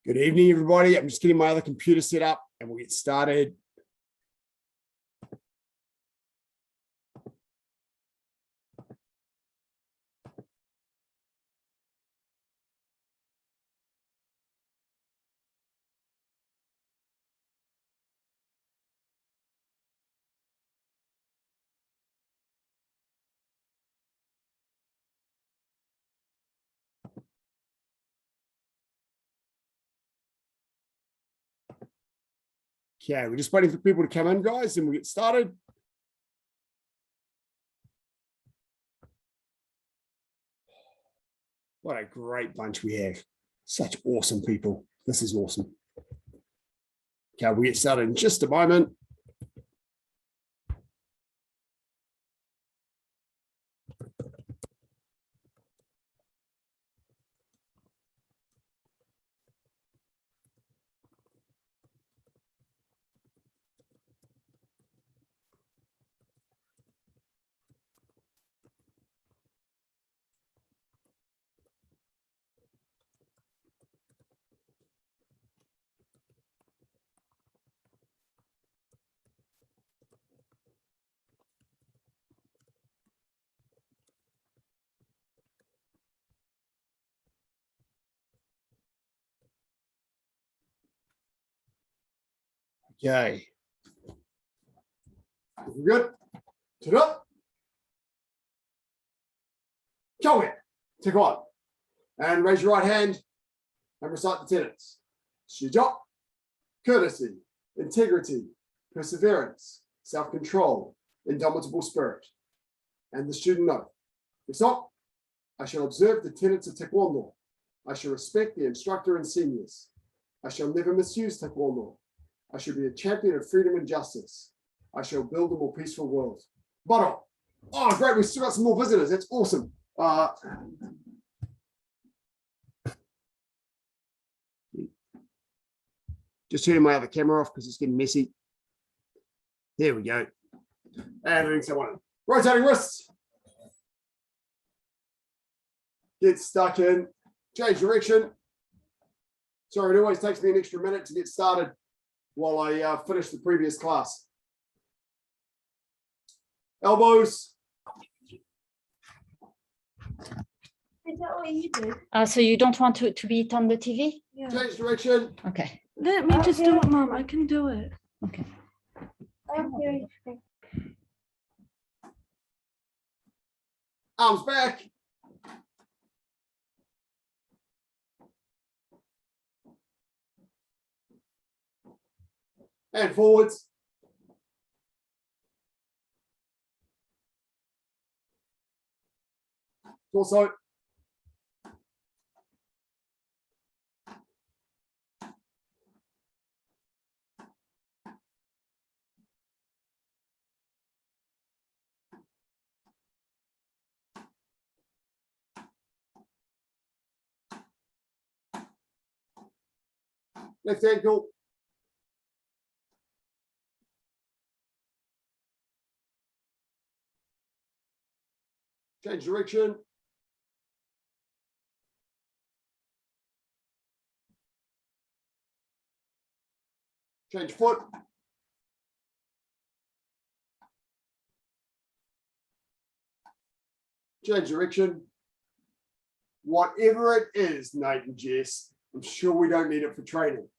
Good evening, everybody. I'm just getting my other computer set up and we'll get started. Okay, we're just waiting for people to come in, guys, and we'll get started. What a great bunch we have. Such awesome people. This is awesome. Okay, we'll get started in just a moment. Okay. We're good. Sit up. Go in. Take one. And raise your right hand and recite the tenets. Shijok, courtesy, integrity, perseverance, self-control, indomitable spirit. And the student oath. Isok, I shall observe the tenets of Taekwondo. I shall respect the instructor and seniors. I shall never misuse Taekwondo. I shall be a champion of freedom and justice. I shall build a more peaceful world. Bottom. Oh, great. We've still got some more visitors. That's awesome. Just turning my other camera off because it's getting messy. There we go. And doing someone. Rotating wrists. Get stuck in. Change direction. Sorry, it always takes me an extra minute to get started while I finish the previous class. Elbows. Is that what you do? So you don't want to be it on the TV? Yeah. Change direction. Okay. Let me just do it, Mom. I can do it. Okay. Arms back. And forwards. Torso. Left ankle. Change direction. Change foot. Change direction. Whatever it is, Nate and Jess, I'm sure we don't need it for training.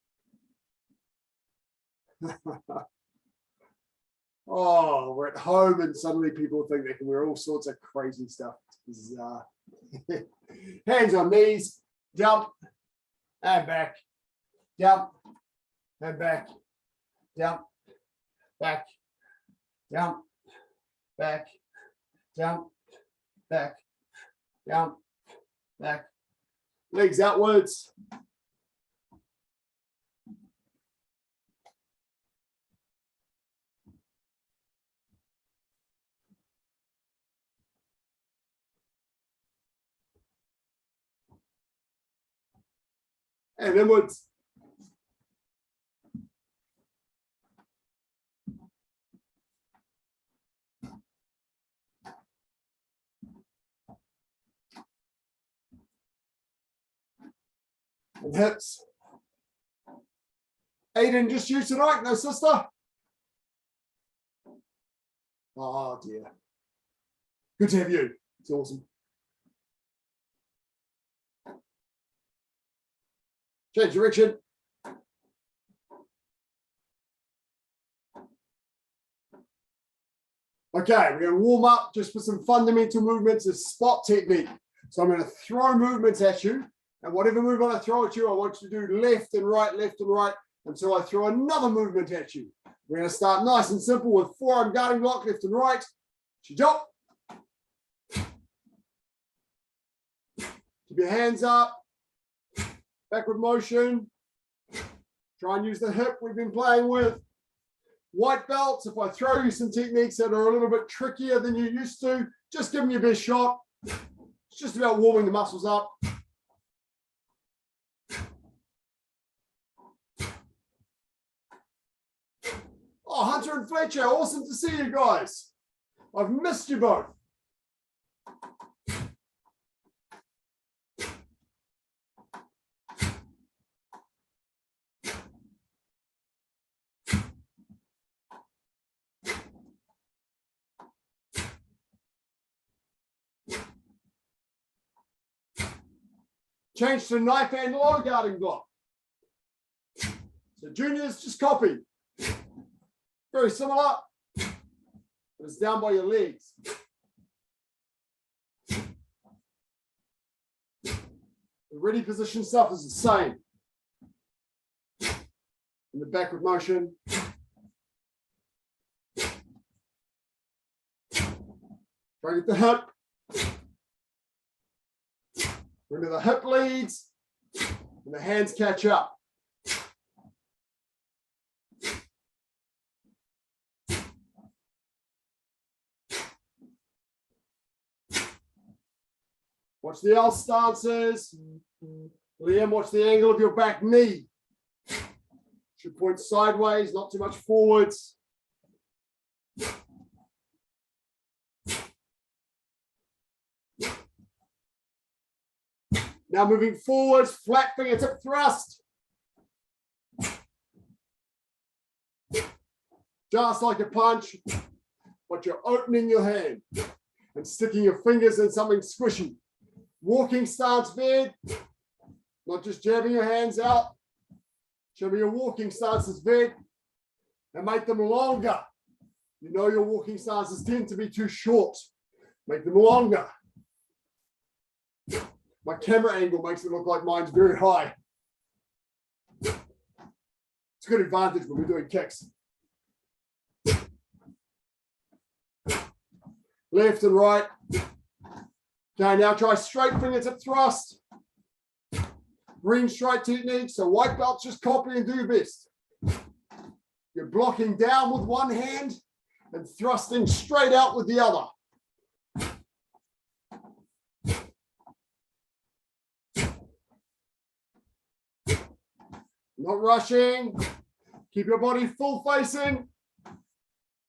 Oh, we're at home and suddenly people think they can wear all sorts of crazy stuff. It's bizarre. Hands on knees, jump, and back, jump, and back, jump, back, jump, back, jump, back, jump, back. Legs outwards. And inwards. And hips. Aiden, just you tonight, no sister? Oh dear. Good to have you. It's awesome. Change direction. Okay, we're going to warm up just with some fundamental movements of spot technique. So I'm going to throw movements at you, and whatever movement I throw at you, I want you to do left and right until I throw another movement at you. We're going to start nice and simple with forearm guarding block, left and right. Chijok. Keep your hands up. Backward motion. Try and use the hip we've been playing with. White belts, if I throw you some techniques that are a little bit trickier than you're used to, just give them your best shot. It's just about warming the muscles up. Oh, Hunter and Fletcher, awesome to see you guys. I've missed you both. Change to knife and low guarding block. So juniors, just copy. Very similar, but it's down by your legs. The ready position stuff is the same. In the backward motion. Try to get the hip. Remember the hip leads and the hands catch up. Watch the L stances. Liam, watch the angle of your back knee. Should point sideways, not too much forwards. Now moving forwards, flat fingertip thrust. Just like a punch, but you're opening your hand and sticking your fingers in something squishy. Walking stance bed, not just jabbing your hands out. Show me your walking stances bed and make them longer. You know your walking stances tend to be too short. Make them longer. My camera angle makes it look like mine's very high. It's a good advantage when we're doing kicks. Left and right. Okay, now try straight fingertip thrust. Green stripe technique. So white belts, just copy and do your best. You're blocking down with one hand and thrusting straight out with the other. Not rushing. Keep your body full facing.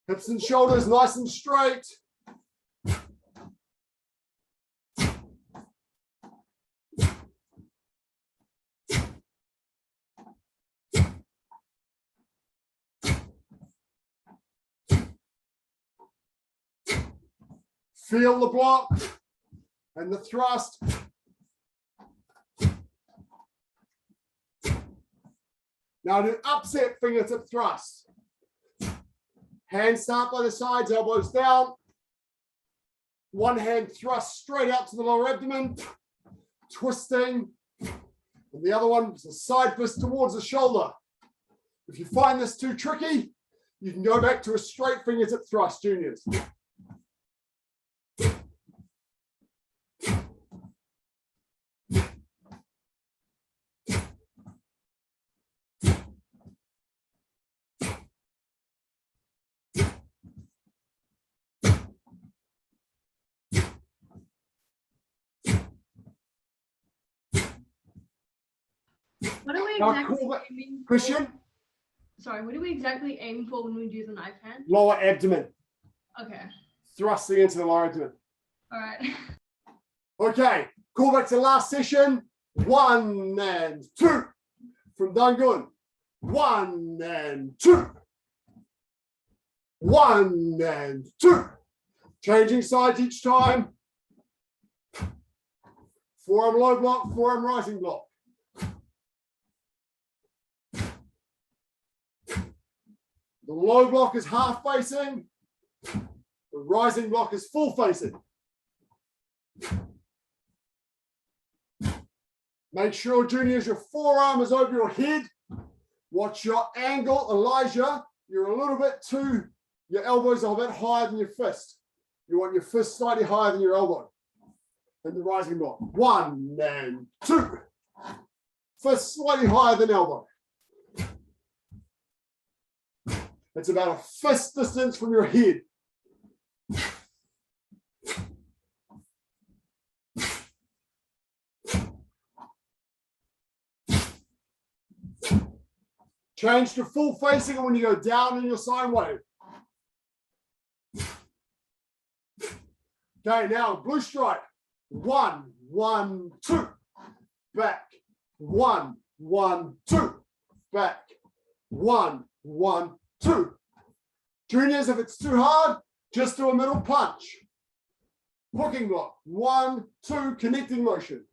Hips and shoulders nice and straight. Feel the block and the thrust. Now do upset fingertip thrust. Hands start by the sides, elbows down. One hand thrust straight out to the lower abdomen, twisting. And the other one is a side fist towards the shoulder. If you find this too tricky, you can go back to a straight fingertip thrust, juniors. What are we Now, exactly cool, aiming for? Christian, Sorry, what are we exactly aiming for when we do the knife hand? lower abdomen, Okay. thrusting into the lower abdomen. All right. Okay, call back to last session. 1 and 2 from Dangun. 1 and 2. 1 and 2. Changing sides each time. Forearm low block, forearm rising block. The low block is half facing. The rising block is full facing. Make sure, juniors, your forearm is over your head. Watch your angle. Elijah, you're a little bit too, your elbows are a bit higher than your fist. You want your fist slightly higher than your elbow. And the rising block. 1 and 2. Fist slightly higher than elbow. It's about a fist distance from your head. Change to full facing when you go down in your sine wave. Okay, now blue stripe. 1, 1, 2. Back. 1, 1, 2. Back. 1, 1, 2. Juniors, if it's too hard, just do a middle punch. Hooking block. 1, 2, connecting motion.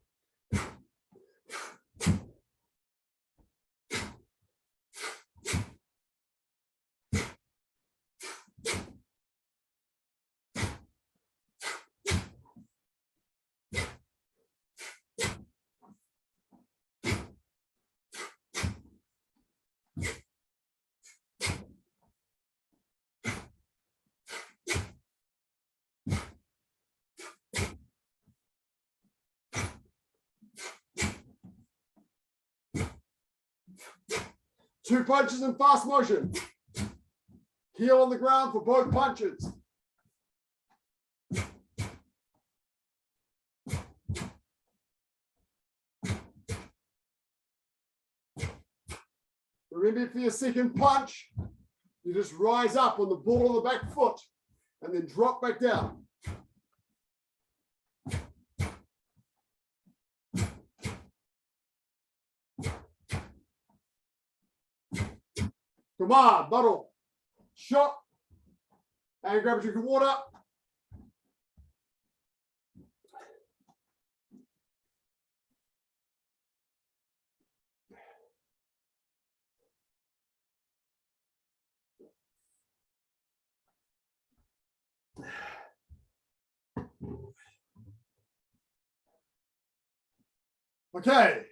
Two punches in fast motion. Heel on the ground for both punches. Remember, for your second punch, you just rise up on the ball of the back foot and then drop back down. Come on, bottle. Shot. And grab a drink of water. Okay.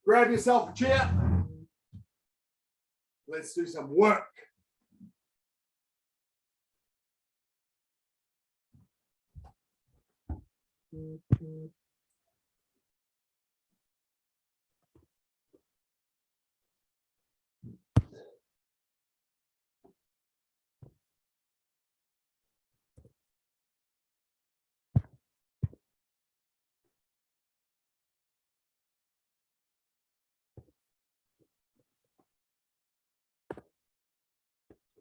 Grab yourself a chair. Let's do some work.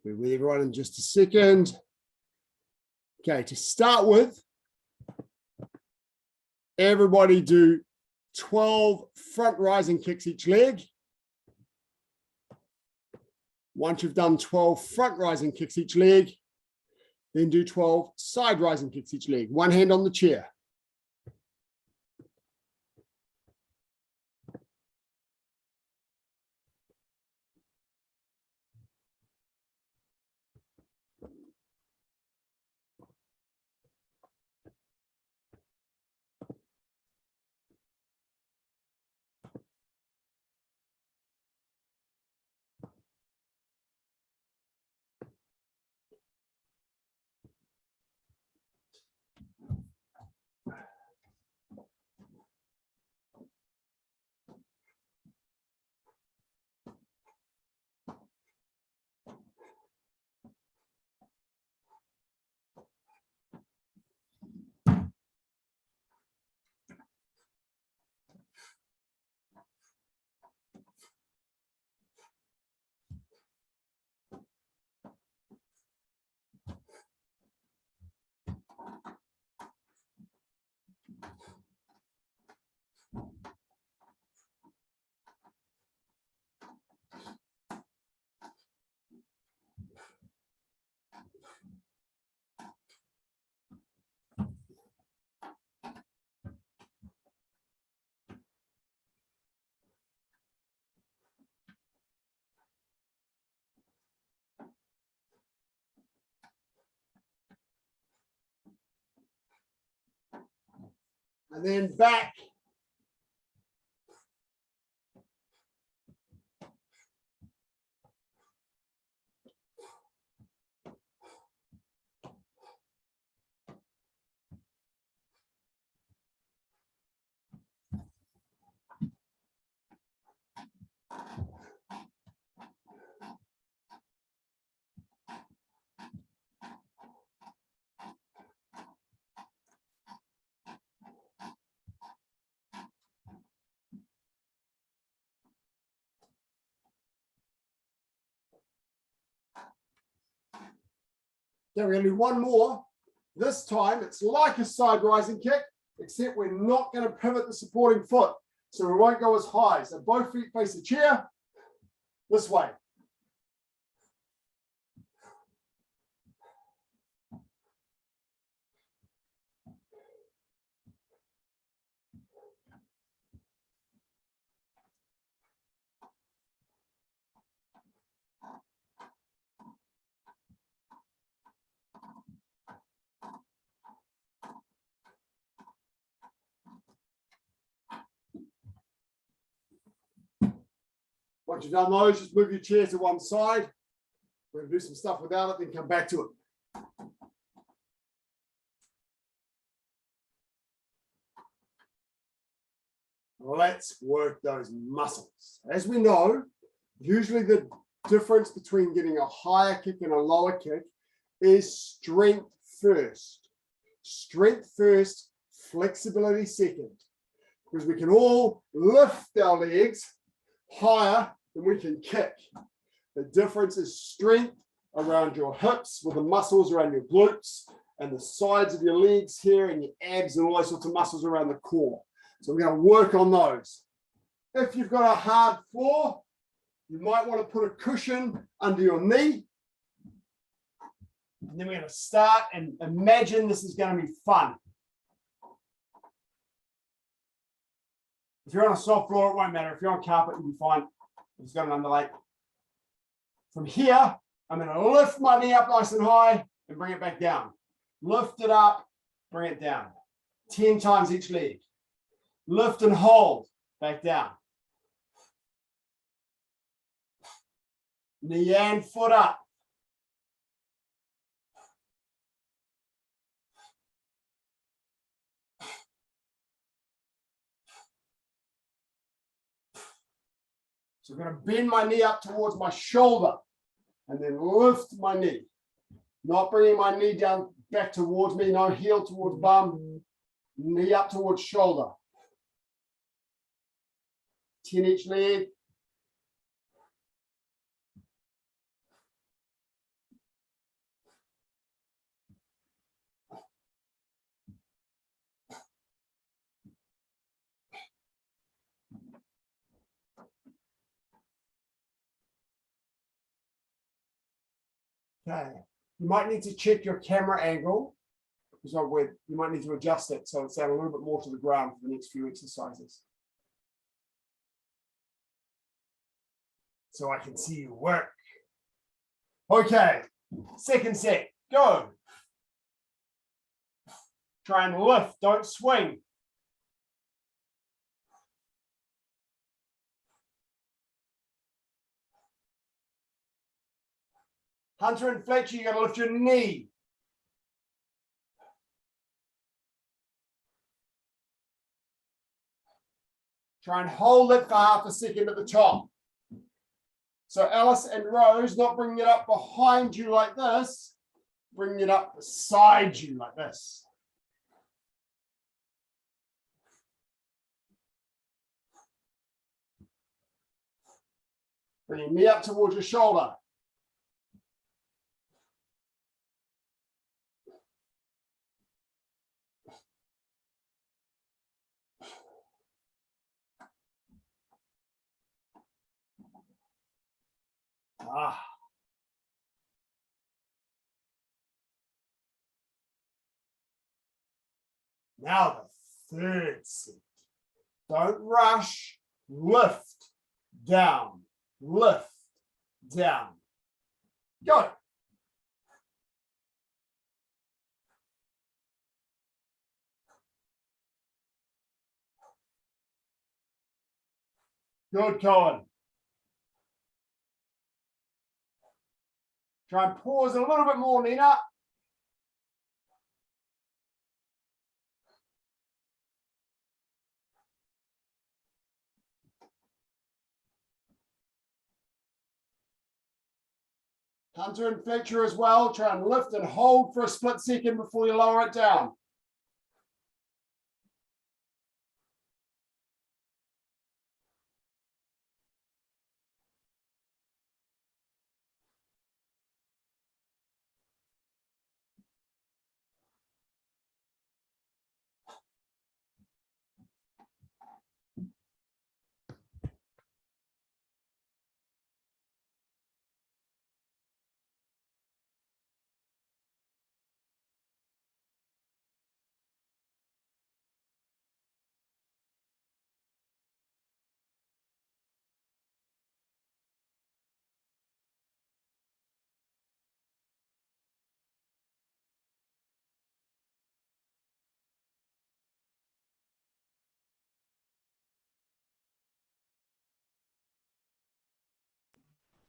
We're with everyone in just a second. Okay, to start with, everybody do 12 front rising kicks each leg. Once you've done 12 front rising kicks each leg, then do 12 side rising kicks each leg. One hand on the chair. And then back. Okay, we're going to do one more. This time it's like a side rising kick, except we're not going to pivot the supporting foot. So we won't go as high. So both feet face the chair this way. Once you've done those, just move your chair to one side. We're going to do some stuff without it, then come back to it. Let's work those muscles. As we know, usually the difference between getting a higher kick and a lower kick is strength first. Strength first, flexibility second. Because we can all lift our legs higher than we can kick. The difference is strength around your hips with the muscles around your glutes and the sides of your legs here and your abs and all those sorts of muscles around the core. So we're going to work on those. If you've got a hard floor, you might want to put a cushion under your knee. And then we're going to start and imagine this is going to be fun. If you're on a soft floor, it won't matter. If you're on carpet, you'll be fine. It's got an underlay. From here, I'm going to lift my knee up nice and high and bring it back down. Lift it up, bring it down. 10 times each leg. Lift and hold, back down. Knee and foot up. So I'm going to bend my knee up towards my shoulder and then lift my knee. Not bringing my knee down back towards me, no heel towards bum, knee up towards shoulder. 10 each leg. Okay, you might need to check your camera angle. It's not weird. You might need to adjust it so it's down a little bit more to the ground for the next few exercises. So I can see you work. Okay, second set, go. Try and lift, don't swing. Hunter and Fletcher, you got to lift your knee. Try and hold it for half a second at the top. So Alice and Rose, not bringing it up behind you like this, bringing it up beside you like this. Bring your knee up towards your shoulder. Now the third set. Don't rush, lift, down, lift, down. Go. Good, Cohen. Try and pause a little bit more, Nina. Hunter and Fletcher as well. Try and lift and hold for a split second before you lower it down.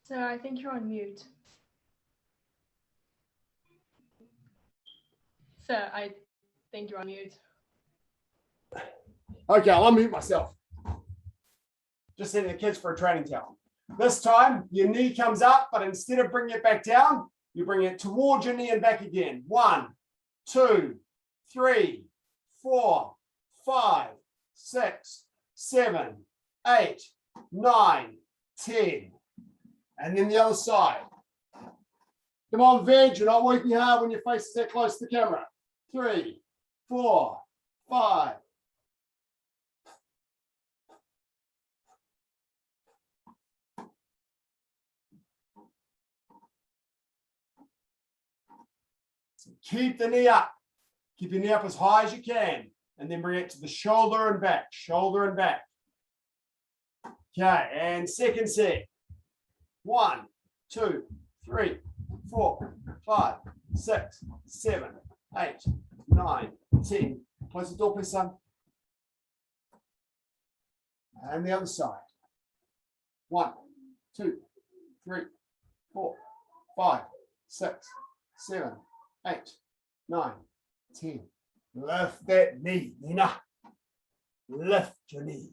So I think you're on mute. So I think you're on mute. Okay, I'll unmute myself. Just sending the kids for a training towel. This time, your knee comes up, but instead of bringing it back down, you bring it towards your knee and back again. 1, 2, 3, 4, 5, 6, 7, 8, 9, 10. And then the other side. Come on, Veg, you're not working hard when your face is that close to the camera. 3, 4, 5. So keep the knee up. Keep your knee up as high as you can. And then bring it to the shoulder and back, shoulder and back. Okay, and second set. 1, 2, 3, 4, 5, 6, 7, 8, 9, 10. Close the door, please, son. And the other side. 1, 2, 3, 4, 5, 6, 7, 8, 9, 10. Lift that knee, Nina. Lift your knee.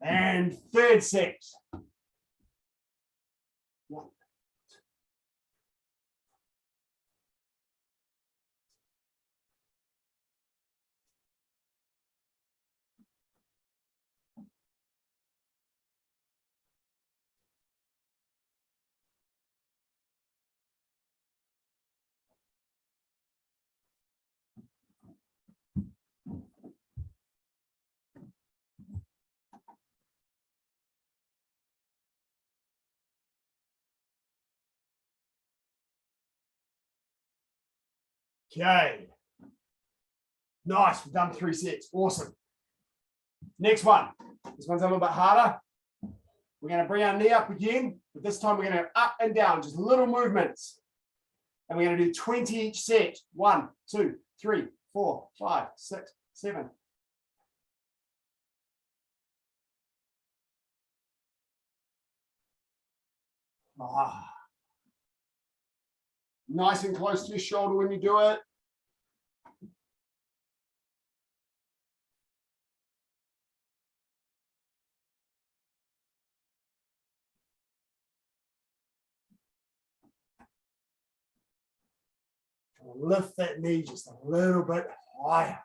And third set. 1. Okay. Nice, we've done 3 sets. Awesome. Next one. This one's a little bit harder. We're going to bring our knee up again, but this time we're going to go up and down, just little movements. And we're going to do 20 each set. 1, 2, 3, 4, 5, 6, 7. Ah. Nice and close to your shoulder when you do it. Lift that knee just a little bit higher.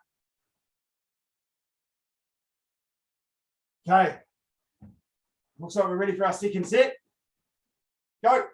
Okay. Looks like we're ready for our second set. Go.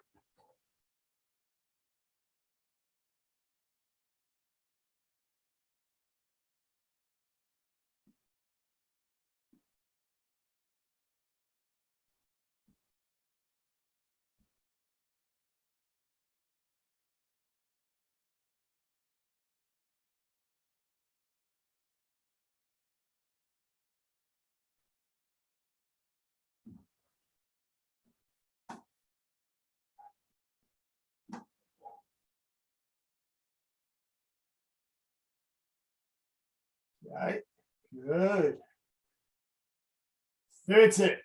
Okay, good. Third set.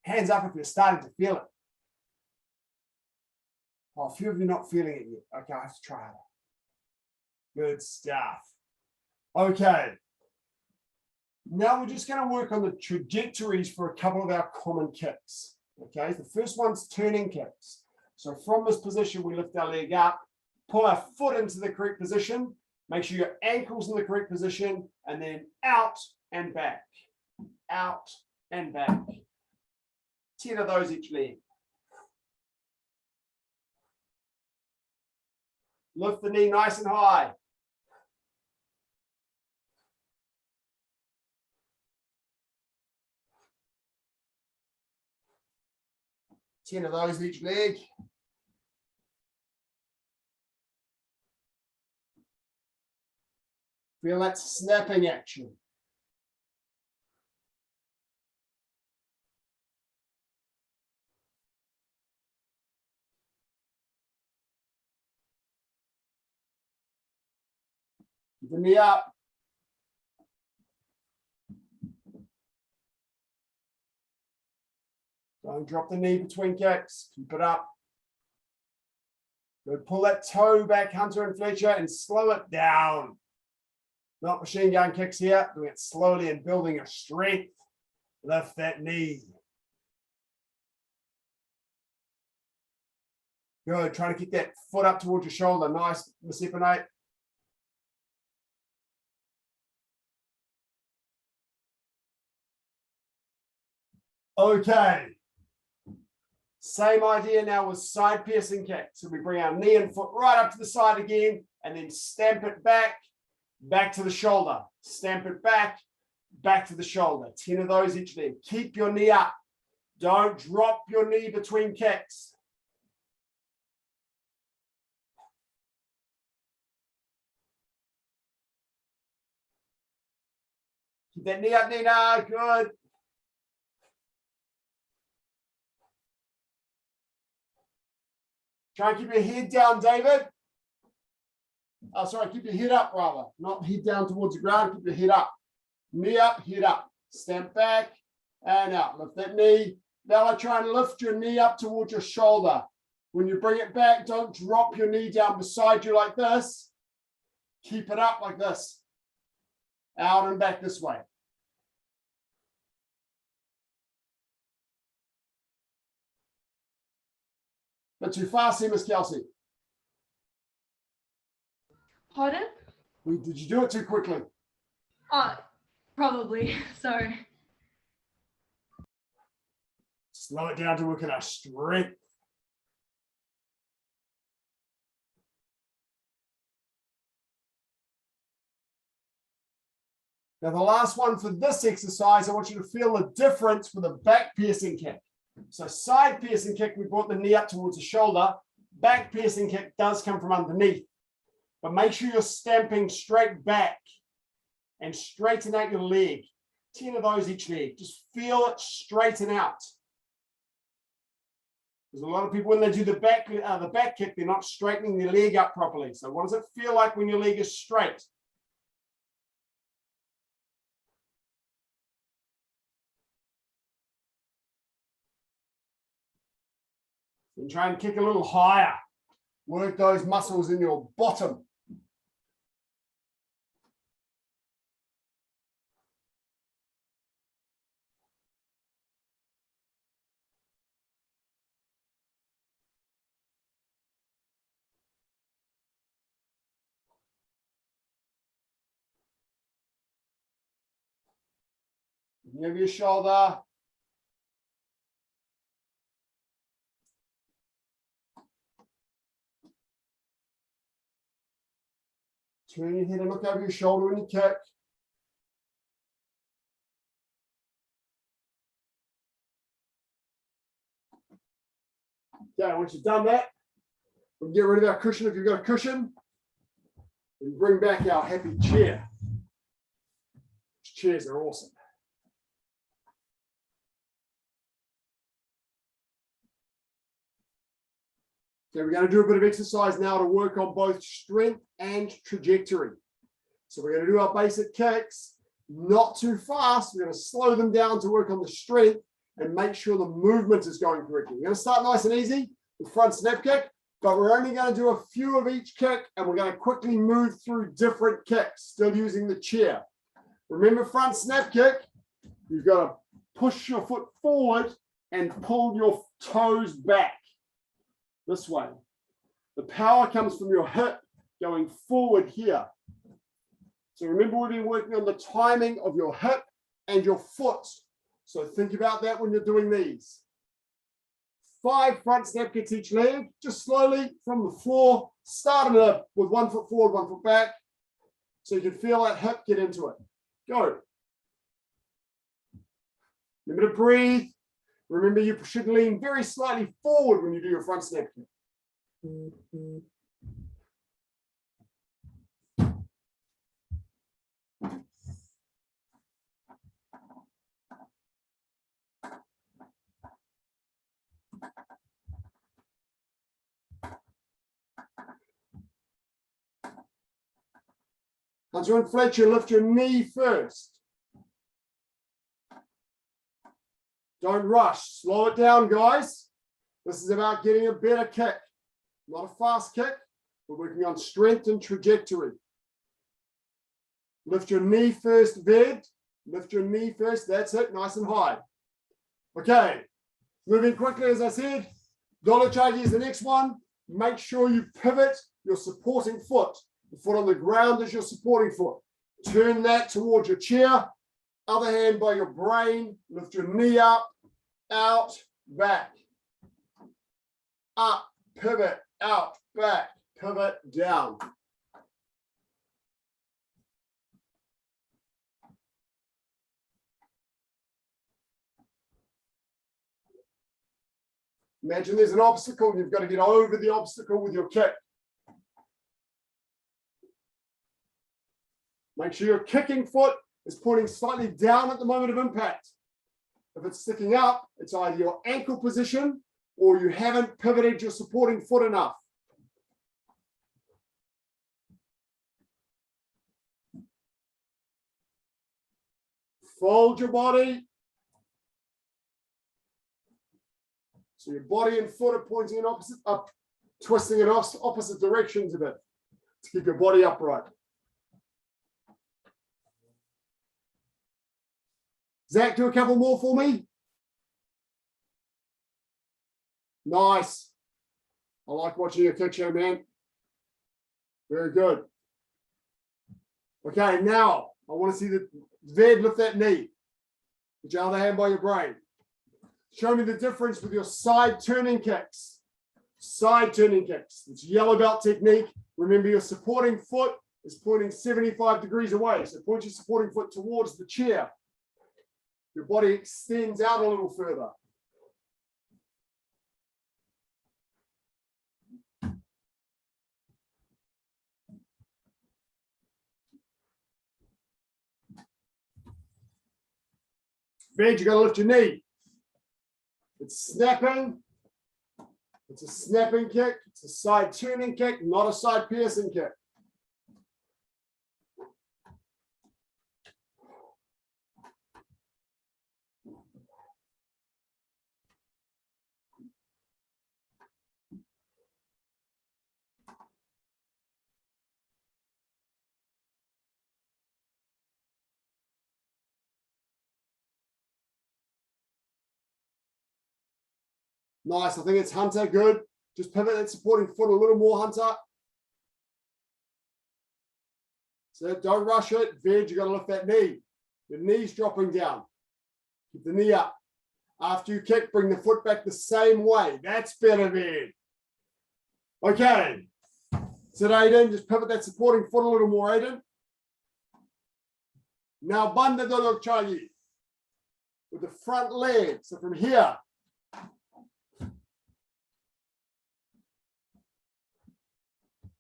Hands up if you're starting to feel it. Oh, a few of you are not feeling it yet. Okay, I have to try harder. Good stuff. Okay. Now we're just going to work on the trajectories for a couple of our common kicks. Okay, the first one's turning kicks. So from this position, we lift our leg up, pull our foot into the correct position, make sure your ankle's in the correct position, and then out and back, out and back. 10 of those each leg. Lift the knee nice and high. Ten of those each leg. Feel that snapping action. Keep the knee up. Don't drop the knee between kicks. Keep it up. Good. Pull that toe back, Hunter and Fletcher, and slow it down. Not machine gun kicks here. Doing it slowly and building your strength. Lift that knee. Good. Trying to keep that foot up towards your shoulder. Nice, Masipanate. Okay. Same idea now with side piercing kick. So we bring our knee and foot right up to the side again, and then stamp it back, back to the shoulder. Stamp it back, back to the shoulder. 10 of those each leg. Keep your knee up. Don't drop your knee between kicks. Keep that knee up, Nina. Good. Try and keep your head down, David. Oh, sorry, keep your head up, rather. Not head down towards the ground. Keep your head up. Knee up, head up. Stamp back and out. Lift that knee. Now I try and lift your knee up towards your shoulder. When you bring it back, don't drop your knee down beside you like this. Keep it up like this. Out and back this way. Not too fast here, Miss Kelsey. Pardon? Did you do it too quickly? Probably. Sorry. Slow it down to work at our strength. Now the last one for this exercise, I want you to feel the difference with a back piercing kick. So side piercing kick, we brought the knee up towards the shoulder. Back piercing kick does come from underneath. But make sure you're stamping straight back and straighten out your leg. 10 of those each leg. Just feel it straighten out. There's a lot of people when they do the back kick, they're not straightening their leg up properly. So what does it feel like when your leg is straight? And try and kick a little higher. Work those muscles in your bottom. Give your shoulder. Turn your head and look over your shoulder when you kick. Okay, once you've done that, we can get rid of our cushion if you've got a cushion, and bring back our happy chair. Chairs are awesome. Okay, we're going to do a bit of exercise now to work on both strength and trajectory. So we're going to do our basic kicks, not too fast. We're going to slow them down to work on the strength and make sure the movement is going correctly. We're going to start nice and easy with front snap kick, but we're only going to do a few of each kick, and we're going to quickly move through different kicks, still using the chair. Remember, front snap kick, you've got to push your foot forward and pull your toes back this way. The power comes from your hip going forward here. So remember, we've been working on the timing of your hip and your foot. So think about that when you're doing these. 5 front snap kicks each leg, just slowly from the floor, starting with 1 foot forward, 1 foot back, so you can feel that hip get into it. Go. Remember to breathe. Remember, you should lean very slightly forward when you do your front snap kick. Hunter and Fletcher, lift your knee first. Don't rush. Slow it down, guys. This is about getting a better kick, not a fast kick. We're working on strength and trajectory. Lift your knee first, Ved. Lift your knee first. That's it. Nice and high. Okay. Moving quickly, as I said. Dollar chagi is the next one. Make sure you pivot your supporting foot. The foot on the ground is your supporting foot. Turn that towards your chair. Other hand by your brain. Lift your knee up, out, back. Up, pivot, out, back, pivot, down. Imagine there's an obstacle. You've got to get over the obstacle with your kick. Make sure your kicking foot is pointing slightly down at the moment of impact. If it's sticking up, it's either your ankle position or you haven't pivoted your supporting foot enough. Fold your body. So your body and foot are pointing in opposite, up, twisting in opposite directions a bit to keep your body upright. Zach, do a couple more for me. Nice. I like watching your kick show, man. Very good. Okay, now I want to see the Ved lift that knee. Put your other hand by your brain. Show me the difference with your side turning kicks. Side turning kicks. It's yellow belt technique. Remember, your supporting foot is pointing 75 degrees away. So point your supporting foot towards the chair. Your body extends out a little further. Ved, you got to lift your knee. It's snapping. It's a snapping kick. It's a side turning kick, not a side piercing kick. Nice. I think it's Hunter. Good. Just pivot that supporting foot a little more, Hunter. So don't rush it. Ved, you got to lift that knee. Your knee's dropping down. Keep the knee up. After you kick, bring the foot back the same way. That's better, Ved. Okay. Sit Aiden, just pivot that supporting foot a little more, Aiden. Now banda dolog chagi with the front leg. So from here.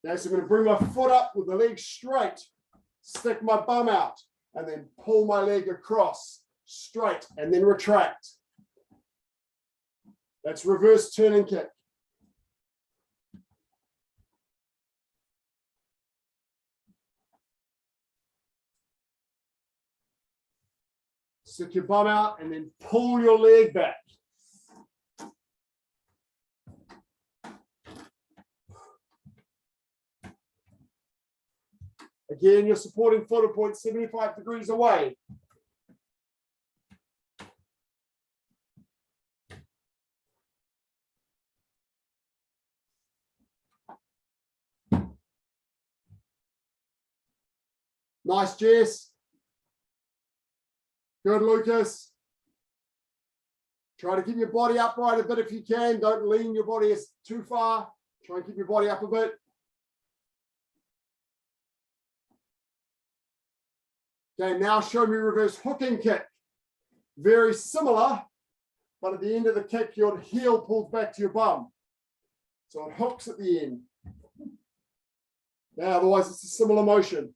Okay, so I'm going to bring my foot up with the leg straight, stick my bum out, and then pull my leg across straight and then retract. That's reverse turning kick. Stick your bum out and then pull your leg back. Again, your supporting foot will point 75 degrees away. Nice, Jess. Good, Lucas. Try to keep your body upright a bit if you can. Don't lean your body too far. Try and keep your body up a bit. Okay, now show me reverse hooking kick. Very similar, but at the end of the kick, your heel pulls back to your bum. So it hooks at the end. Now, otherwise, it's a similar motion.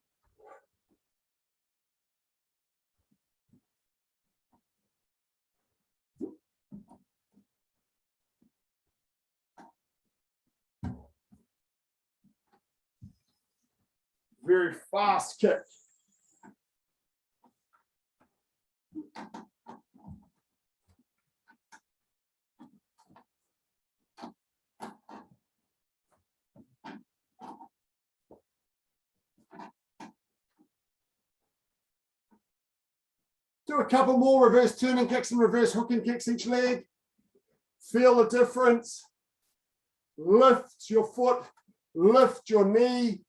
Very fast kick. Do a couple more reverse turning kicks and reverse hooking kicks each leg. Feel the difference. Lift your foot, lift your knee.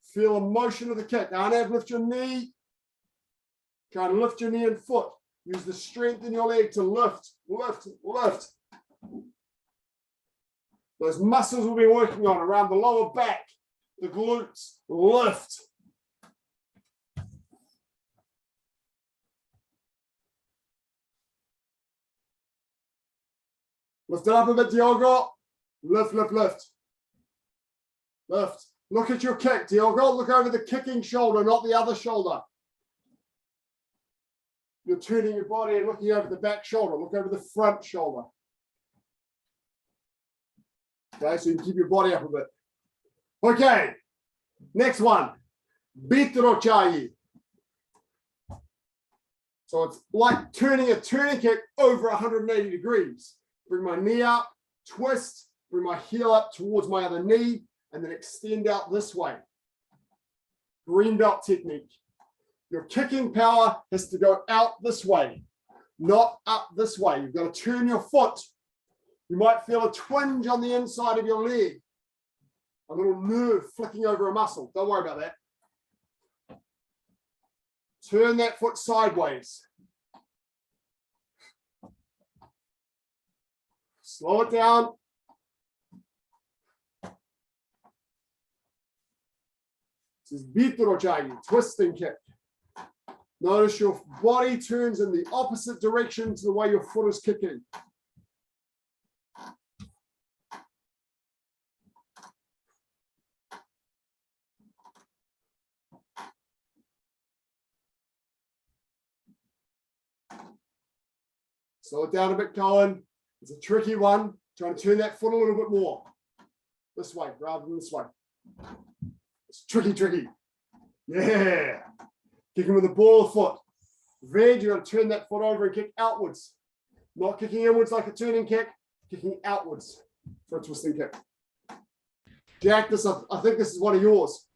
Feel the motion of the kick. Arnav, lift your knee. Try and lift your knee and foot. Use the strength in your leg to lift, lift, lift. Those muscles we'll be working on around the lower back, the glutes, lift. Lift it up a bit, Diogo. Lift, lift, lift. Lift. Look at your kick, Diogo. Look over the kicking shoulder, not the other shoulder. You're turning your body and looking over the back shoulder. Look over the front shoulder. Okay, so you can keep your body up a bit. Okay, next one. Bitrochai. So it's like turning a turning kick over 180 degrees. Bring my knee up, twist, bring my heel up towards my other knee, and then extend out this way. Green belt technique. Your kicking power has to go out this way, not up this way. You've got to turn your foot. You might feel a twinge on the inside of your leg, a little nerve flicking over a muscle. Don't worry about that. Turn that foot sideways. Slow it down. This is bitrochai, twisting kick. Notice your body turns in the opposite direction to the way your foot is kicking. Slow it down a bit, Colin. It's a tricky one. Trying to turn that foot a little bit more. This way rather than this way. It's tricky, tricky. Yeah. Kicking with the ball of foot. Veg, you've got to turn that foot over and kick outwards. Not kicking inwards like a turning kick, kicking outwards for a twisting kick. Jack, I think this is one of yours.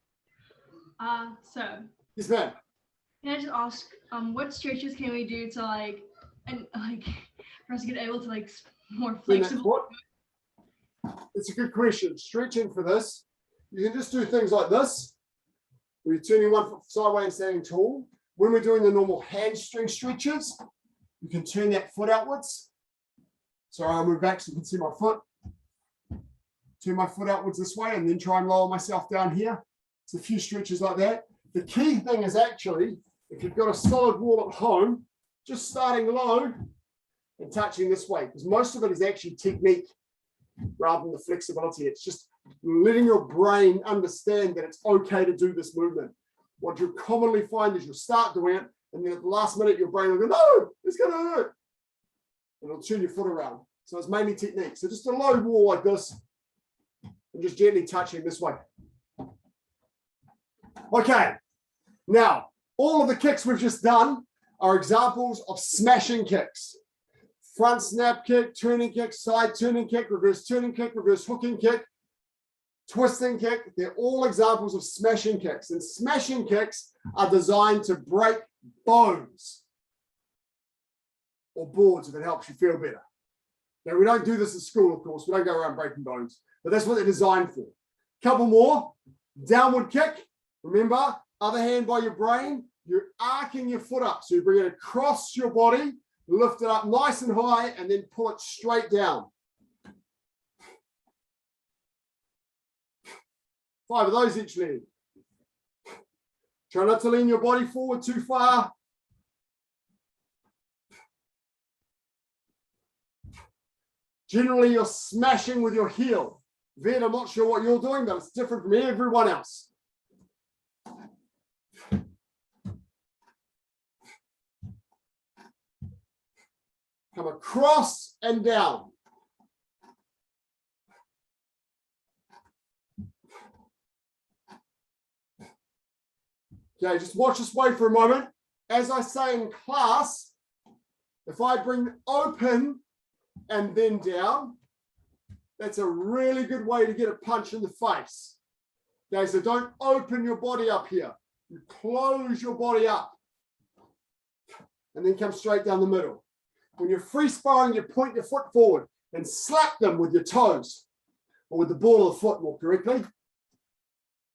So Yes, ma'am. can I just ask, what stretches can we do to for us to get able to more flexible? It's a good question. Stretching for this, you can just do things like this. We're turning one foot sideways and standing tall. When we're doing the normal hamstring stretches, you can turn that foot outwards. So I'll move back so you can see my foot. turn my foot outwards this way, and then try and lower myself down here. It's a few stretches like that. The key thing is actually, if you've got a solid wall at home, just starting low and touching this way, because most of it is actually technique rather than the flexibility. It's just letting your brain understand that it's okay to do this movement. What you'll commonly find is you'll start doing it, and then at the last minute, your brain will go, no, it's going to hurt. And it'll turn your foot around. So it's mainly technique. So just a low wall like this, and just gently touching this way. Okay, now all of the kicks we've just done are examples of smashing kicks. Front snap kick, turning kick, side turning kick, reverse hooking kick, twisting kick. They're all examples of smashing kicks. And smashing kicks are designed to break bones or boards if it helps you feel better. Now, we don't do this at school, of course. We don't go around breaking bones, but that's what they're designed for. Couple more. Downward kick. Remember, other hand by your brain. You're arcing your foot up. So you bring it across your body, lift it up nice and high, and then pull it straight down. 5 of those each leg. Try not to lean your body forward too far. Generally, you're smashing with your heel. Ven, I'm not sure what you're doing, but it's different from everyone else. Come across and down. Okay, just watch this way for a moment. As I say in class, if I bring open and then down, that's a really good way to get a punch in the face. Okay, so don't open your body up here. You close your body up and then come straight down the middle. When you're free sparring, you point your foot forward and slap them with your toes, or with the ball of the foot more correctly.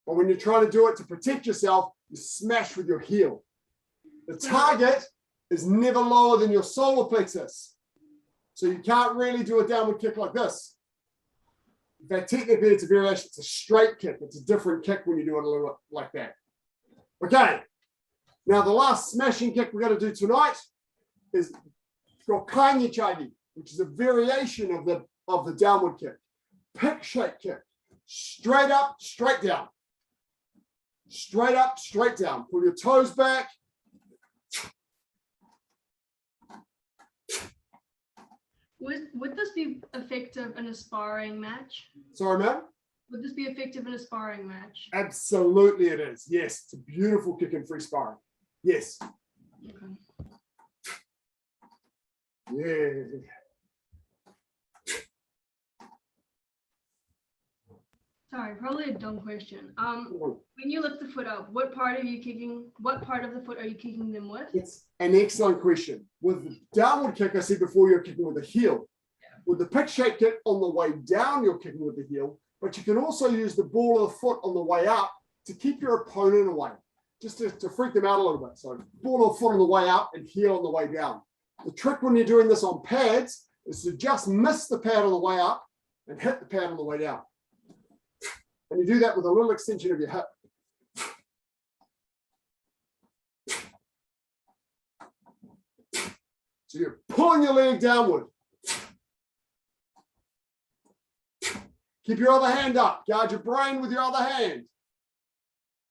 But when you're trying to do it to protect yourself, you smash with your heel. The target is never lower than your solar plexus. So you can't really do a downward kick like this. In fact, technically it's a variation, it's a straight kick. It's a different kick when you do it a little bit like that. Okay, now the last smashing kick we're going to do tonight is chagi, which is a variation of the downward kick. Pick shake kick. Straight up, straight down. Straight up, straight down. Pull your toes back. Would this be effective in a sparring match? Sorry, ma'am? Would this be effective in a sparring match? Absolutely it is. Yes, it's a beautiful kick in free sparring. Yes. Okay. Yeah. Sorry, probably a dumb question. When you lift the foot up, what part are you kicking? What part of the foot are you kicking them with? It's an excellent question. With the downward kick, I said before, you're kicking with the heel. Yeah. With the pick shake kick on the way down, you're kicking with the heel, but you can also use the ball of the foot on the way up to keep your opponent away, just to freak them out a little bit. So ball of the foot on the way up and heel on the way down. The trick when you're doing this on pads is to just miss the pad on the way up and hit the pad on the way down. And you do that with a little extension of your hip. So you're pulling your leg downward. Keep your other hand up. Guard your brain with your other hand.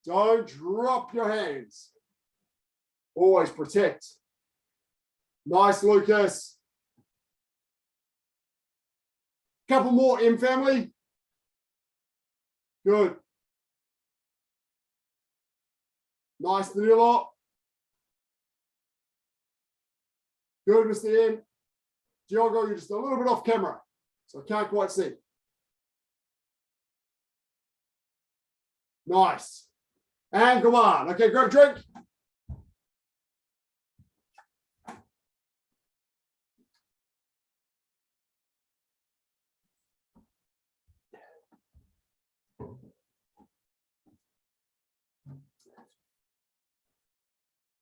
Don't drop your hands. Always protect. Nice, Lucas. Couple more, M family. Good. Nice, Danilo. Good, Mr. M. Diogo, you're just a little bit off camera, so I can't quite see. Nice. And come on. Okay, grab a drink.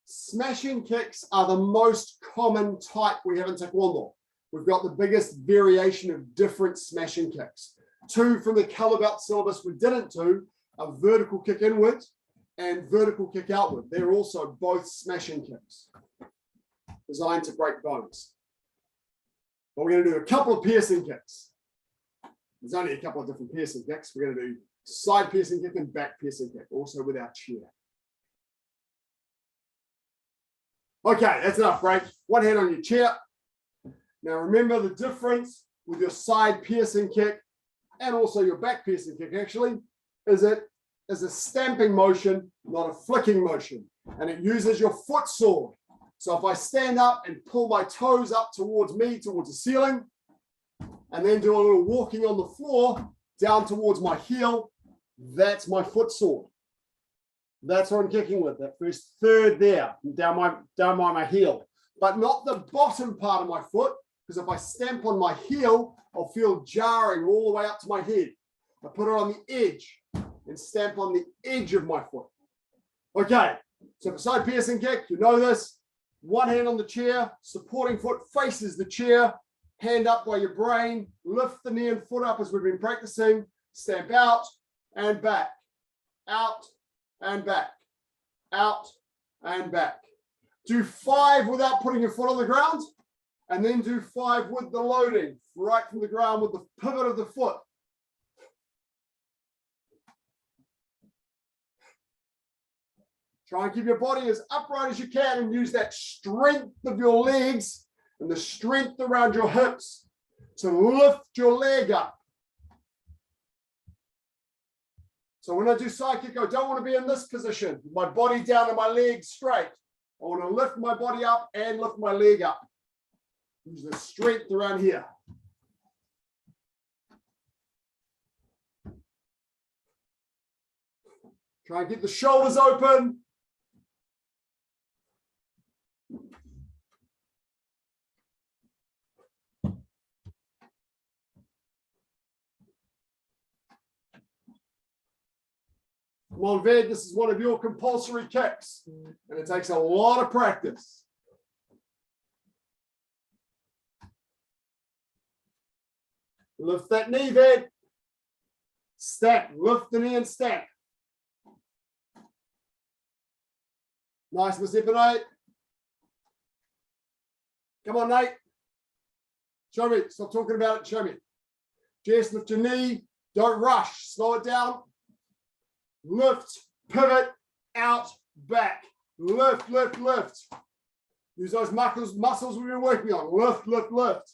Smashing kicks are the most common type we have in Taekwondo. We've got the biggest variation of different smashing kicks. Two from the color belt syllabus we didn't do are vertical kick inward and vertical kick outward. They're also both smashing kicks designed to break bones. But we're going to do a couple of piercing kicks. There's only a couple of different piercing kicks. We're going to do side piercing kick and back piercing kick, also with our chair. Okay, that's enough break. One hand on your chair. Now remember the difference with your side piercing kick and also your back piercing kick actually is it is a stamping motion, not a flicking motion. And it uses your foot sword. So if I stand up and pull my toes up towards me, towards the ceiling, and then do a little walking on the floor down towards my heel, that's my foot sword. That's what I'm kicking with, that first third there, down by my heel. But not the bottom part of my foot, because if I stamp on my heel, I'll feel jarring all the way up to my head. I put it on the edge and stamp on the edge of my foot. Okay, so for side piercing kick, you know this. One hand on the chair, supporting foot faces the chair, hand up by your brain, lift the knee and foot up as we've been practicing, stamp out and back, out and back, out and back. Do 5 without putting your foot on the ground, and then do 5 with the loading, right from the ground with the pivot of the foot. Try and keep your body as upright as you can and use that strength of your legs and the strength around your hips to lift your leg up. So when I do side kick, I don't want to be in this position, my body down and my legs straight. I want to lift my body up and lift my leg up. Use the strength around here. Try and keep the shoulders open. Come on, Ved, this is one of your compulsory kicks, and it takes a lot of practice. Lift that knee, Ved. Stack, lift the knee and stack. Nice, Miss Nate. Come on, Nate. Show me. Stop talking about it. Show me. Jess, lift your knee. Don't rush. Slow it down. Lift, pivot, out, back. Lift, lift, lift. Use those muscles we've been working on. Lift, lift, lift.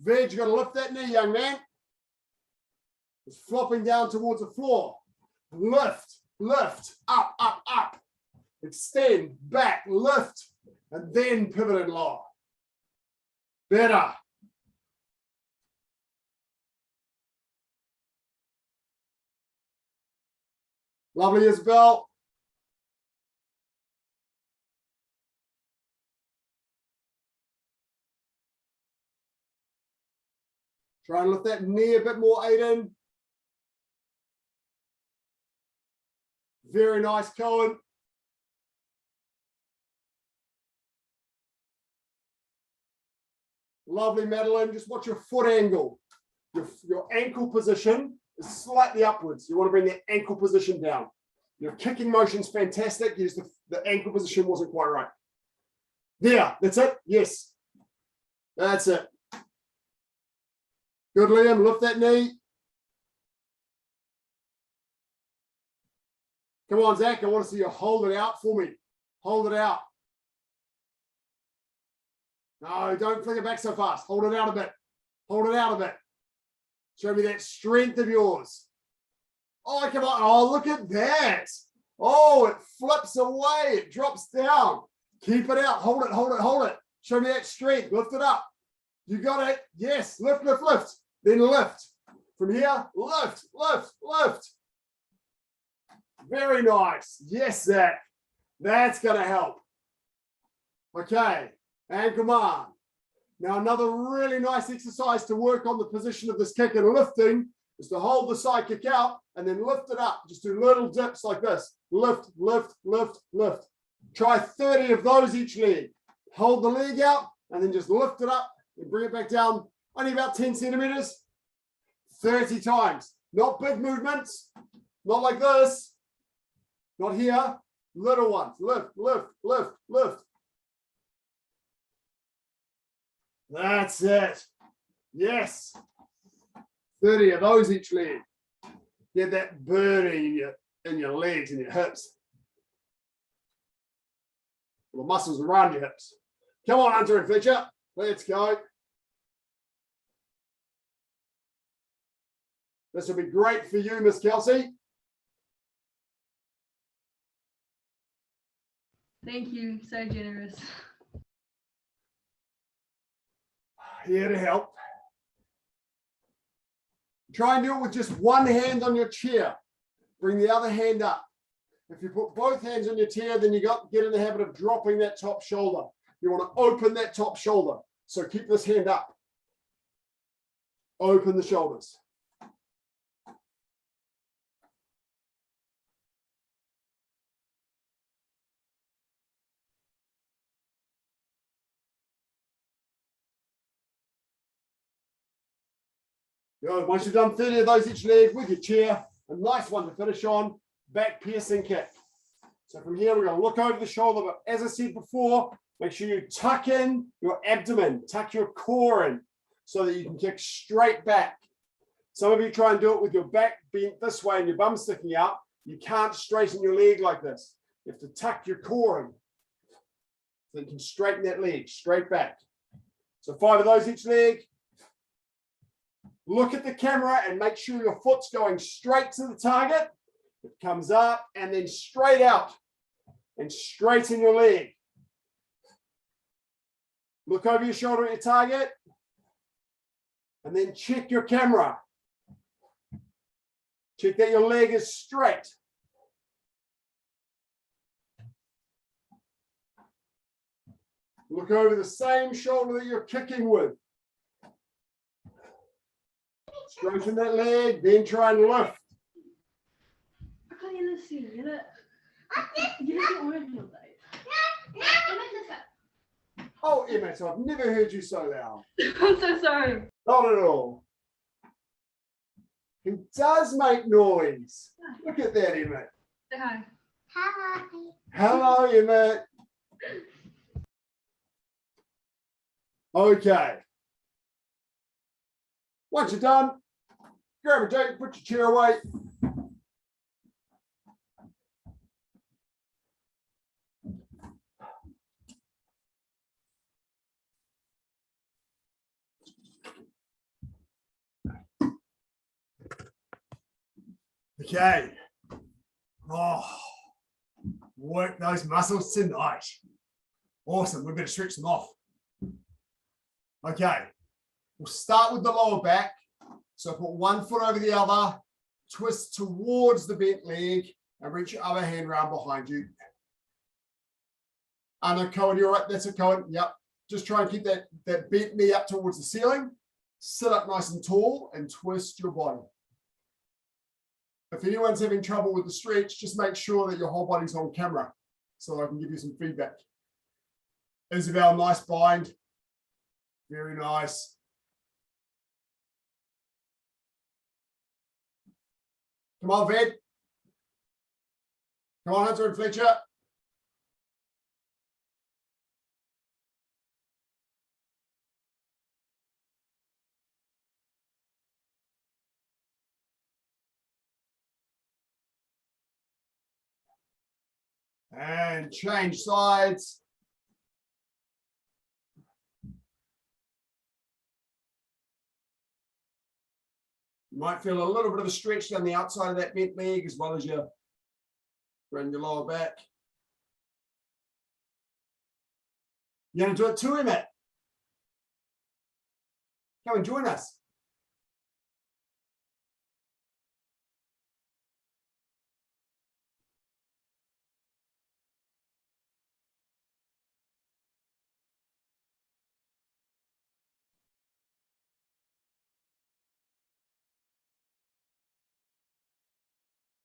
Veg, you got to lift that knee, young man. It's flopping down towards the floor. Lift, lift, up, up, up. Extend, back, lift, and then pivot and lower. Better. Lovely, Isabel. Try and lift that knee a bit more, Aiden. Very nice, Cohen. Lovely, Madeline. Just watch your foot angle. Your ankle position is slightly upwards. You want to bring the ankle position down. Your kicking motion's fantastic. Just the ankle position wasn't quite right. There, that's it. Yes, that's it. Good, Liam. Lift that knee. Come on, Zach. I want to see you hold it out for me. Hold it out. No, don't flick it back so fast. Hold it out a bit. Hold it out a bit. Show me that strength of yours. Oh, come on. Oh, look at that. Oh, it flips away. It drops down. Keep it out. Hold it, hold it, hold it. Show me that strength. Lift it up. You got it. Yes. Lift, lift, lift. Then lift. From here, lift, lift, lift. Very nice. Yes, Zach. That's going to help. Okay. And come on. Now, another really nice exercise to work on the position of this kick and lifting is to hold the side kick out and then lift it up. Just do little dips like this. Lift, lift, lift, lift. Try 30 of those each leg. Hold the leg out and then just lift it up and bring it back down only about 10 centimeters. 30 times. Not big movements. Not like this. Not here. Little ones. Lift, lift, lift, lift. That's it. Yes. 30 of those each leg. Get that burning in your legs and your hips. The muscles around your hips. Come on, Hunter and Fletcher. Let's go. This will be great for you, Miss Kelsey. Thank you. So generous. Here to help. Try and do it with just one hand on your chair. Bring the other hand up. If you put both hands on your chair, then you get in the habit of dropping that top shoulder. You want to open that top shoulder. So keep this hand up. Open the shoulders. Good. Once you've done 30 of those each leg with your chair, a nice one to finish on, back piercing kick. So from here, we're going to look over the shoulder, but as I said before, make sure you tuck in your abdomen, tuck your core in so that you can kick straight back. Some of you try and do it with your back bent this way and your bum sticking out. You can't straighten your leg like this. You have to tuck your core in so you can straighten that leg straight back. So 5 of those each leg. Look at the camera and make sure your foot's going straight to the target. It comes up and then straight out and straighten your leg. Look over your shoulder at your target and then check your camera. Check that your leg is straight. Look over the same shoulder that you're kicking with. Straighten that leg, then try and lift. Oh, Emmett, I've never heard you so loud. I'm so sorry. Not at all. He does make noise. Look at that, Emmett. Say hi. Hi. Hello, Emmett. Okay. Once you're done, grab a drink, put your chair away. Okay. Oh, work those muscles tonight. Awesome. We better stretch them off. Okay. We'll start with the lower back. So put one foot over the other, twist towards the bent leg, and reach your other hand round behind you. No, Cohen, you're right. That's it, Cohen. Yep. Just try and keep that bent knee up towards the ceiling. Sit up nice and tall and twist your body. If anyone's having trouble with the stretch, just make sure that your whole body's on camera so I can give you some feedback. Isabel, nice bind. Very nice. Come on, Ved. Come on, Hunter and Fletcher. And change sides. You might feel a little bit of a stretch down the outside of that bent leg as well as your lower back. You're going to do it too, Emmett. Come and join us.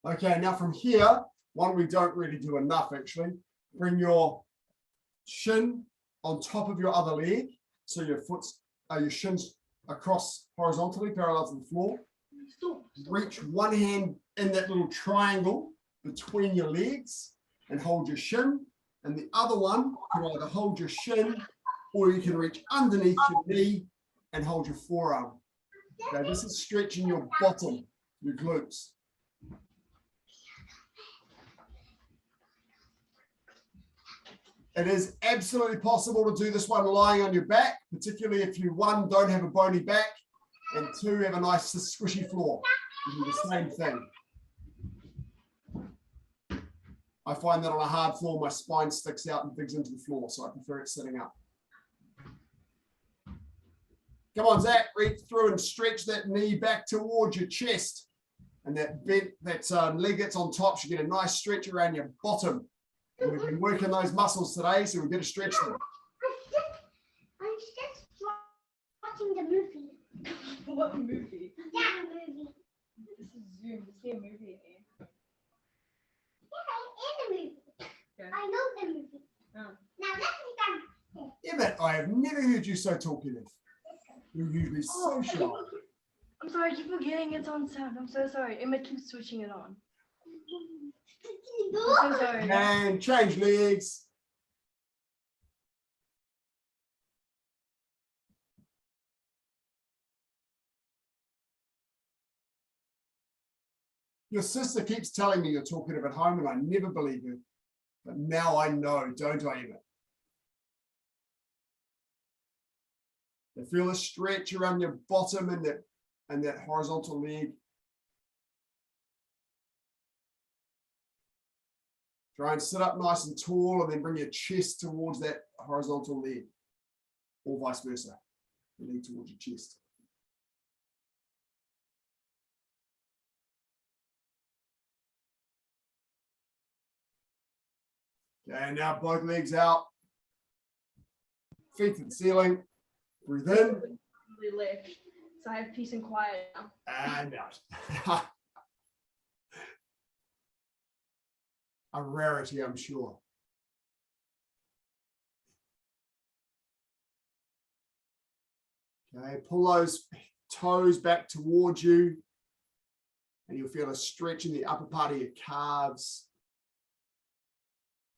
Okay, now from here, one we don't really do enough actually, bring your shin on top of your other leg. So your shins across horizontally, parallel to the floor. Stop. Reach one hand in that little triangle between your legs and hold your shin. And the other one can either hold your shin or you can reach underneath your knee and hold your forearm. Okay, this is stretching your bottom, your glutes. It is absolutely possible to do this one lying on your back, particularly if you, one, don't have a bony back, and two, have a nice squishy floor. You do the same thing. I find that on a hard floor, my spine sticks out and digs into the floor, so I prefer it sitting up. Come on, Zach, reach through and stretch that knee back towards your chest. And that bent, that leg that's on top should get a nice stretch around your bottom. And we've been working those muscles today, so we're going to stretch them. I'm just watching the movie. What movie? That movie. This is Zoom. This is a movie. Yeah, in the movie. Yeah. I know the movie. Oh. Now let me done. Emmett, I have never heard you so talkative. You're usually so shy. I'm sorry, I keep forgetting it's on sound. I'm so sorry. Emma keeps switching it on. I'm so sorry. And change legs. Your sister keeps telling me you're talkative at home, and I never believe her. But now I know, don't I, Emmett? You feel a stretch around your bottom and that horizontal leg. Try and sit up nice and tall and then bring your chest towards that horizontal leg, or vice versa. Your leg towards your chest. Okay, now both legs out. Feet to the ceiling. Breathe in. Really left. So I have peace and quiet now. And out. A rarity, I'm sure. Okay, pull those toes back towards you, and you'll feel a stretch in the upper part of your calves.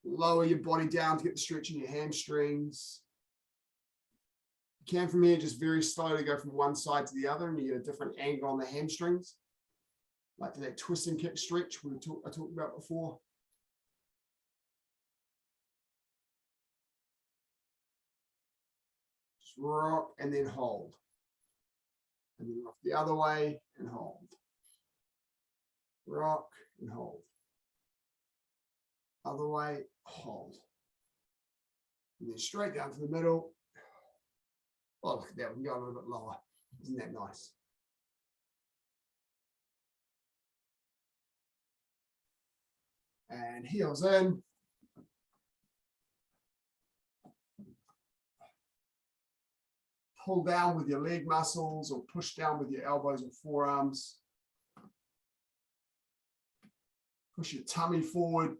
Lower your body down to get the stretch in your hamstrings. You can from here just very slowly go from one side to the other, and you get a different angle on the hamstrings, like that twist and kick stretch I talked about before. Just rock and then hold, and then rock the other way and hold. Rock and hold. Other way, hold. And then straight down to the middle. Oh, look at that, we can go a little bit lower. Isn't that nice? And heels in. Pull down with your leg muscles or push down with your elbows and forearms. Push your tummy forward.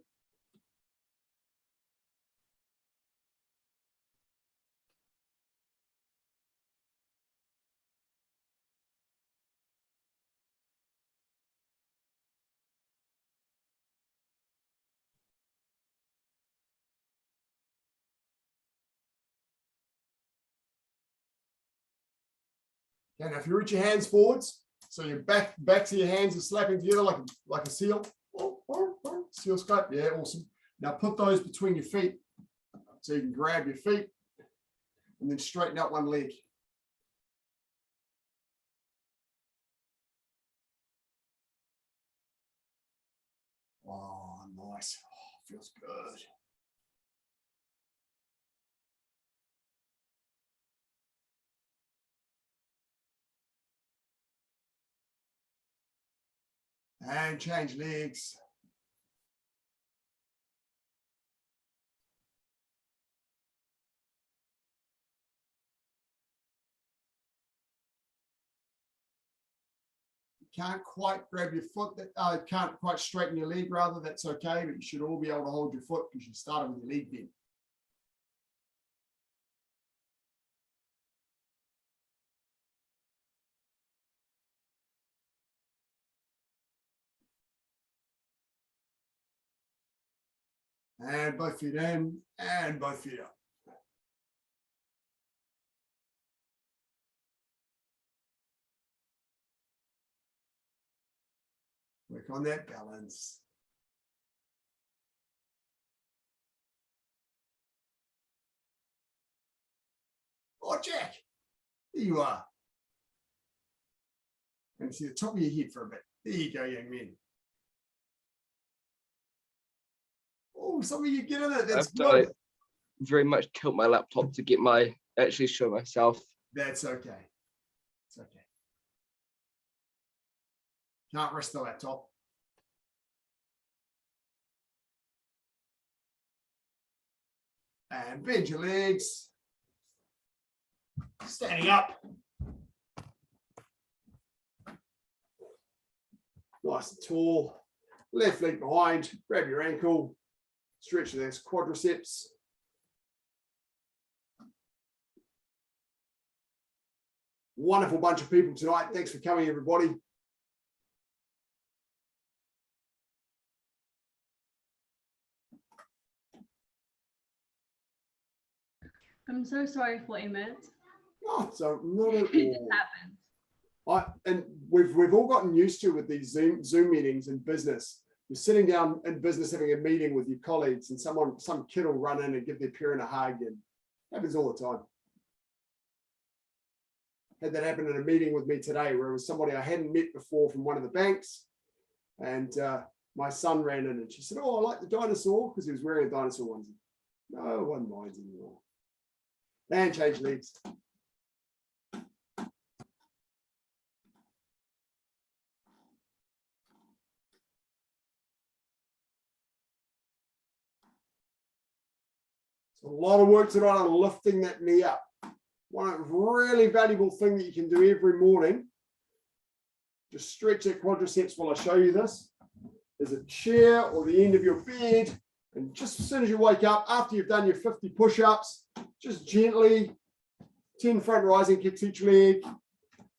Okay, now if you reach your hands forwards, so your backs of your hands are slapping together like a seal. Seal scope, yeah, awesome. Now put those between your feet so you can grab your feet and then straighten out one leg. Oh, nice. Oh, feels good. And change legs. Can't quite grab your foot, can't quite straighten your leg rather, that's okay, but you should all be able to hold your foot because you started with your leg bent. And both feet in and both feet up. Work on that balance. Oh, Jack, there you are. And see the top of your head for a bit. There you go, young man. Oh, some of you get in it. That's good. Very much tilt my laptop to get my actually show myself. That's okay. It's okay. Can't rest the laptop. And bend your legs. Standing up. Nice and tall. Left leg behind. Grab your ankle. Stretch those quadriceps. Wonderful bunch of people tonight. Thanks for coming, everybody. I'm so sorry for Emmett. Oh, so not at It just all. happened. And we've all gotten used to with these Zoom meetings in business. You're sitting down in business having a meeting with your colleagues, and some kid will run in and give their parent a hug, and it happens all the time. Had that happen in a meeting with me today, where it was somebody I hadn't met before from one of the banks, and my son ran in and she said, "Oh, I like the dinosaur," because he was wearing a dinosaur onesie. No one minds anymore. And change legs. A lot of work tonight on lifting that knee up. One really valuable thing that you can do every morning, just stretch that quadriceps while I show you this, is a chair or the end of your bed, and just as soon as you wake up, after you've done your 50 push-ups, just gently, 10 front rising kicks each leg,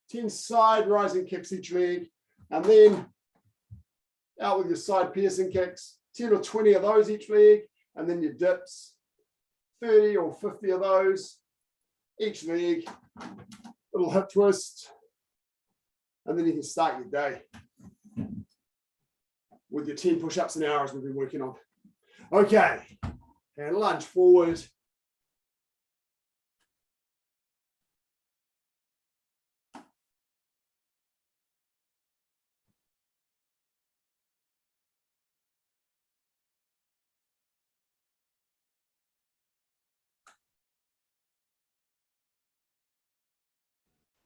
10 side rising kicks each leg, and then out with your side piercing kicks, 10 or 20 of those each leg, and then your dips, 30 or 50 of those each leg, little hip twist, and then you can start your day with your 10 push-ups an hour as we've been working on. Okay, and lunge forward.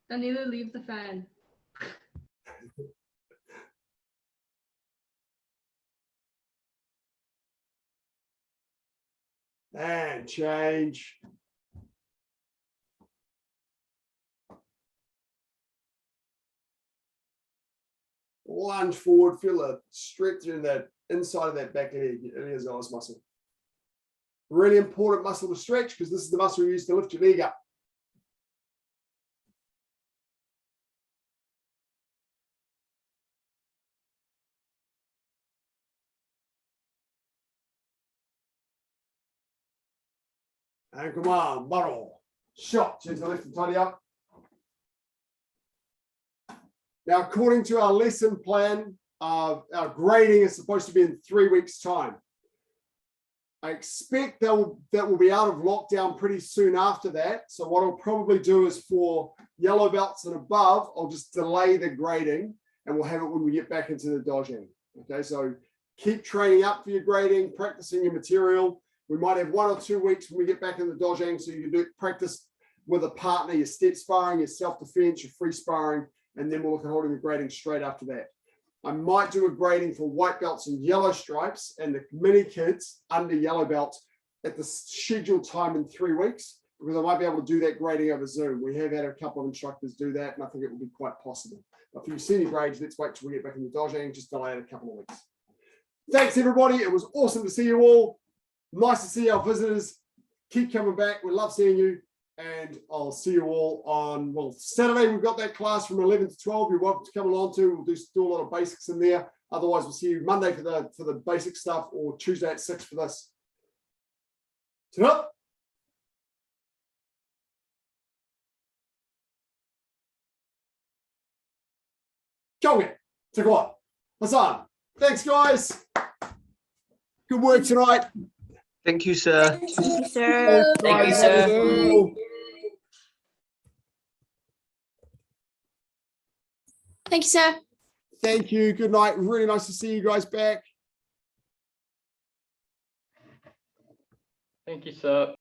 Danilo, leave the fan. And change. Lunge forward, feel a stretch in that inside of that back leg, iliopsoas muscle. Really important muscle to stretch because this is the muscle you use to lift your leg up. And come on, barrel, shot, change the left and tidy up. Now, according to our lesson plan, our grading is supposed to be in 3 weeks' time. I expect that will be out of lockdown pretty soon after that. So what I'll probably do is for yellow belts and above, I'll just delay the grading and we'll have it when we get back into the dojang. Okay, so keep training up for your grading, practicing your material. We might have 1 or 2 weeks when we get back in the dojang, so you can do practice with a partner, your step sparring, your self-defense, your free sparring, and then we'll look at holding the grading straight after that. I might do a grading for white belts and yellow stripes and the mini kids under yellow belt at the scheduled time in 3 weeks, because I might be able to do that grading over Zoom. We have had a couple of instructors do that, and I think it will be quite possible. But for your senior grades, let's wait till we get back in the dojang, just delay it a couple of weeks. Thanks, everybody. It was awesome to see you all. Nice to see our visitors. Keep coming back. We love seeing you. And I'll see you all on, well, Saturday. We've got that class from 11 to 12. You're welcome to come along to. We'll do a lot of basics in there. Otherwise, we'll see you Monday for the basic stuff, or Tuesday at 6 for this. Sit up. Jog it. Take a while. Hassan. Thanks, guys. Good work tonight. Thank you, sir. Thank you, sir. Thank you, sir. Thank you, sir. Thank you. Good night. Really nice to see you guys back. Thank you, sir.